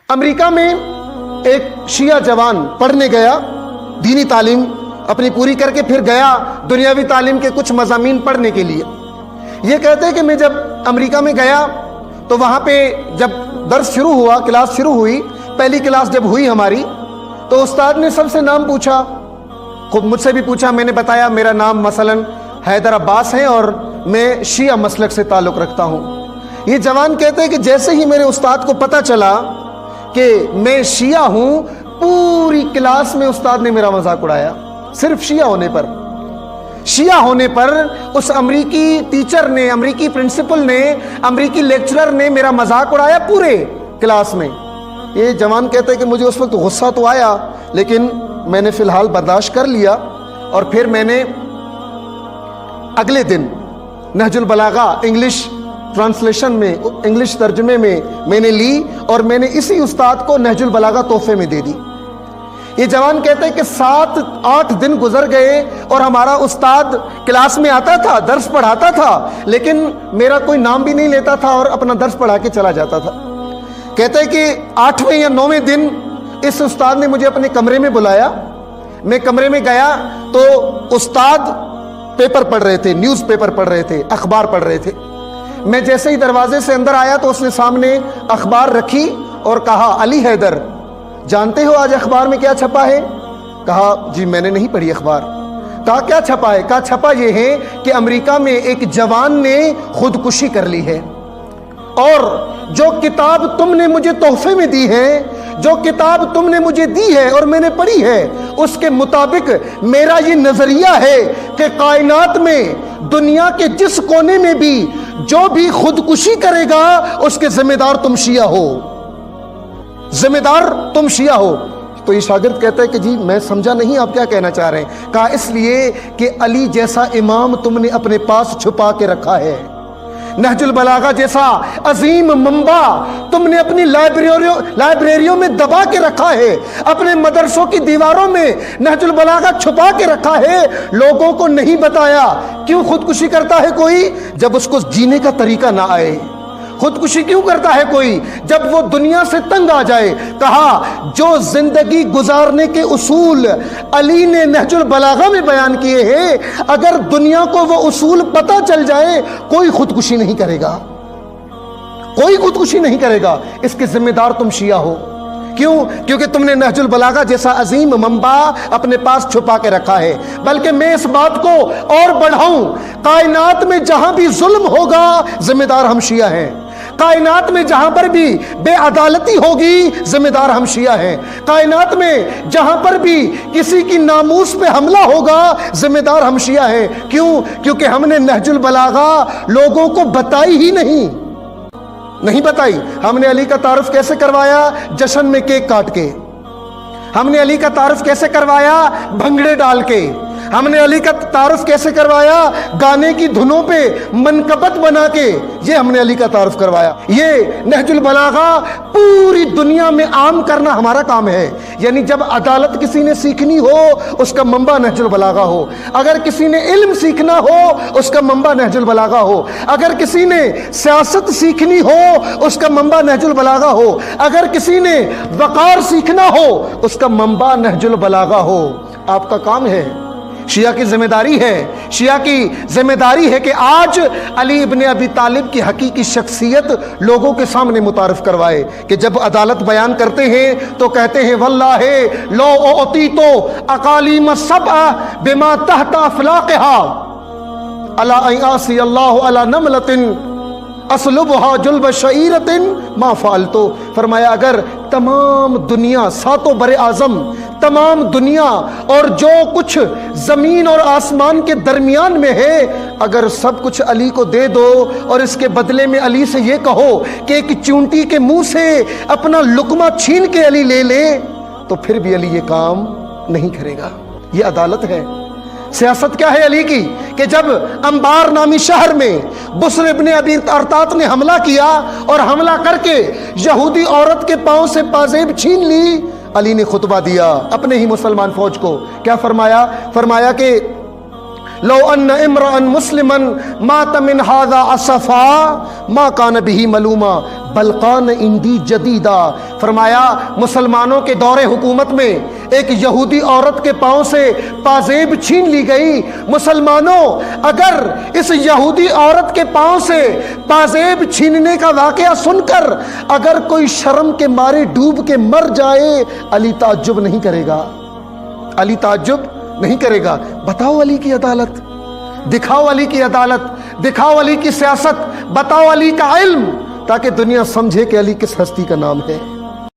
امریکہ میں ایک شیعہ جوان پڑھنے گیا، دینی تعلیم اپنی پوری کر کے پھر گیا دنیاوی تعلیم کے کچھ مضامین پڑھنے کے لیے۔ یہ کہتے ہیں کہ میں جب امریکہ میں گیا تو وہاں پہ جب درس شروع ہوا، کلاس شروع ہوئی، پہلی کلاس جب ہوئی ہماری، تو استاد نے سب سے نام پوچھا، خود مجھ سے بھی پوچھا، میں نے بتایا میرا نام مثلاً حیدر عباس ہے اور میں شیعہ مسلک سے تعلق رکھتا ہوں۔ یہ جوان کہتے ہیں کہ جیسے ہی میرے استاد کو پتہ چلا کہ میں شیعہ ہوں، پوری کلاس میں استاد نے میرا مذاق اڑایا، صرف شیعہ ہونے پر اس امریکی ٹیچر نے، امریکی پرنسپل نے، امریکی لیکچرر نے میرا مذاق اڑایا پورے کلاس میں۔ یہ جوان کہتے ہیں کہ مجھے اس وقت غصہ تو آیا، لیکن میں نے فی الحال برداشت کر لیا، اور پھر میں نے اگلے دن نہج البلاغہ انگلش ٹرانسلیشن میں، انگلش ترجمے میں نے لی، اور میں نے اسی استاد کو نہج البلاغہ تحفے میں دے دی۔ یہ جوان کہتے ہیں کہ 7-8 دن گزر گئے اور ہمارا استاد کلاس میں آتا تھا، درس پڑھاتا تھا، لیکن میرا کوئی نام بھی نہیں لیتا تھا اور اپنا درس پڑھا کے چلا جاتا تھا۔ کہتے ہیں کہ 8ویں یا 9ویں دن اس استاد نے مجھے اپنے کمرے میں بلایا۔ میں کمرے میں گیا تو استاد پیپر پڑھ رہے تھے، نیوز پیپر پڑھ رہے تھے، اخبار پڑھ رہے تھے۔ میں جیسے ہی دروازے سے اندر آیا تو اس نے سامنے اخبار رکھی اور کہا، علی حیدر، جانتے ہو آج اخبار میں کیا چھپا ہے؟ کہا جی میں نے نہیں پڑھی اخبار۔ کہا کیا چھپا ہے؟ کہا چھپا یہ ہے کہ امریکہ میں ایک جوان نے خودکشی کر لی ہے، اور جو کتاب تم نے مجھے تحفے میں دی ہے، جو کتاب تم نے مجھے دی ہے اور میں نے پڑھی ہے، اس کے مطابق میرا یہ نظریہ ہے کہ کائنات میں دنیا کے جس کونے میں بھی جو بھی خودکشی کرے گا اس کے ذمہ دار تم شیعہ ہو، ذمہ دار تم شیعہ ہو۔ تو یہ شاگرد کہتا ہے کہ جی میں سمجھا نہیں آپ کیا کہنا چاہ رہے ہیں۔ کہا اس لیے کہ علی جیسا امام تم نے اپنے پاس چھپا کے رکھا ہے، نہج البلاغہ جیسا عظیم منبع تم نے اپنی لائبریریوں میں دبا کے رکھا ہے، اپنے مدرسوں کی دیواروں میں نہج البلاغہ چھپا کے رکھا ہے، لوگوں کو نہیں بتایا۔ کیوں خودکشی کرتا ہے کوئی؟ جب اس کو جینے کا طریقہ نہ آئے۔ خودکشی کیوں کرتا ہے کوئی؟ جب وہ دنیا سے تنگ آ جائے۔ کہا جو زندگی گزارنے کے اصول علی نے نہج البلاغہ میں بیان کیے ہیں، اگر دنیا کو وہ اصول پتہ چل جائے، کوئی خودکشی نہیں کرے گا، کوئی خودکشی نہیں کرے گا۔ اس کے ذمہ دار تم شیعہ ہو۔ کیوں؟ کیونکہ تم نے نہج البلاغہ جیسا عظیم منبع اپنے پاس چھپا کے رکھا ہے۔ بلکہ میں اس بات کو اور بڑھاؤں، کائنات میں جہاں بھی ظلم ہوگا ذمہ دار ہم شیعہ ہیں، کائنات میں جہاں پر بھی بے عدالتی ہوگی ذمہ دار ہم شیعہ ہیں، کائنات میں جہاں پر بھی کسی کی ناموس پہ حملہ ہوگا ذمہ دار ہم شیعہ ہیں۔ کیوں؟ کیونکہ ہم نے نہج البلاغہ لوگوں کو بتائی ہی نہیں بتائی۔ ہم نے علی کا تعارف کیسے کروایا؟ جشن میں کیک کاٹ کے۔ ہم نے علی کا تعارف کیسے کروایا؟ بھنگڑے ڈال کے۔ ہم نے علی کا تعارف کیسے کروایا؟ گانے کی دھنوں پہ منقبت بنا کے۔ یہ ہم نے علی کا تعارف کروایا۔ یہ نہج البلاغہ پوری دنیا میں عام کرنا ہمارا کام ہے۔ یعنی جب عدالت کسی نے سیکھنی ہو اس کا منبع نہج البلاغہ ہو، اگر کسی نے علم سیکھنا ہو اس کا منبع نہج البلاغہ ہو، اگر کسی نے سیاست سیکھنی ہو اس کا منبع نہج البلاغہ ہو، اگر کسی نے وقار سیکھنا ہو اس کا منبع نہج البلاغہ ہو۔ آپ کا کام ہے، شیعہ کی ذمہ داری ہے، شیعہ کی ذمہ داری ہے کہ آج علی ابن ابی طالب کی حقیقی شخصیت لوگوں کے سامنے متعارف کروائے، کہ جب عدالت بیان کرتے ہیں تو کہتے ہیں واللہ لو اعطیت اقالیم السبع بما تحت افلاقها الا ان اعصی اللہ علی نملۃ اسلبها جلب شعیرۃ ما فعلت۔ فرمایا اگر تمام دنیا، ساتوں بر اعظم تمام دنیا اور جو کچھ زمین اور آسمان کے درمیان میں ہے، اگر سب کچھ علی کو دے دو اور اس کے بدلے میں علی سے یہ کہو کہ ایک چونٹی کے منہ سے اپنا لقمہ چھین کے علی لے لے، تو پھر بھی علی یہ کام نہیں کرے گا۔ یہ عدالت ہے۔ سیاست کیا ہے علی کی؟ کہ جب انبار نامی شہر میں بسر ابن ابی ارطاط نے حملہ کیا اور حملہ کر کے یہودی عورت کے پاؤں سے پازیب چھین لی، علی نے خطبہ دیا اپنے ہی مسلمان فوج کو۔ کیا فرمایا؟ فرمایا کہ لو ان امرا مسلما مات من هذا اسفا ما كان به ملوما، بلقان اندی جدیدہ، فرمایا مسلمانوں کے دور حکومت میں ایک یہودی عورت کے پاؤں سے پازیب چھین لی گئی۔ مسلمانوں، اگر اس یہودی عورت کے پاؤں سے پازیب چھیننے کا واقعہ سن کر اگر کوئی شرم کے مارے ڈوب کے مر جائے، علی تعجب نہیں کرے گا، علی تعجب نہیں کرے گا۔ بتاؤ علی کی عدالت، دکھاؤ علی کی عدالت، دکھاؤ علی کی سیاست، بتاؤ علی کا علم، تاکہ دنیا سمجھے کہ علی کس ہستی کا نام ہے۔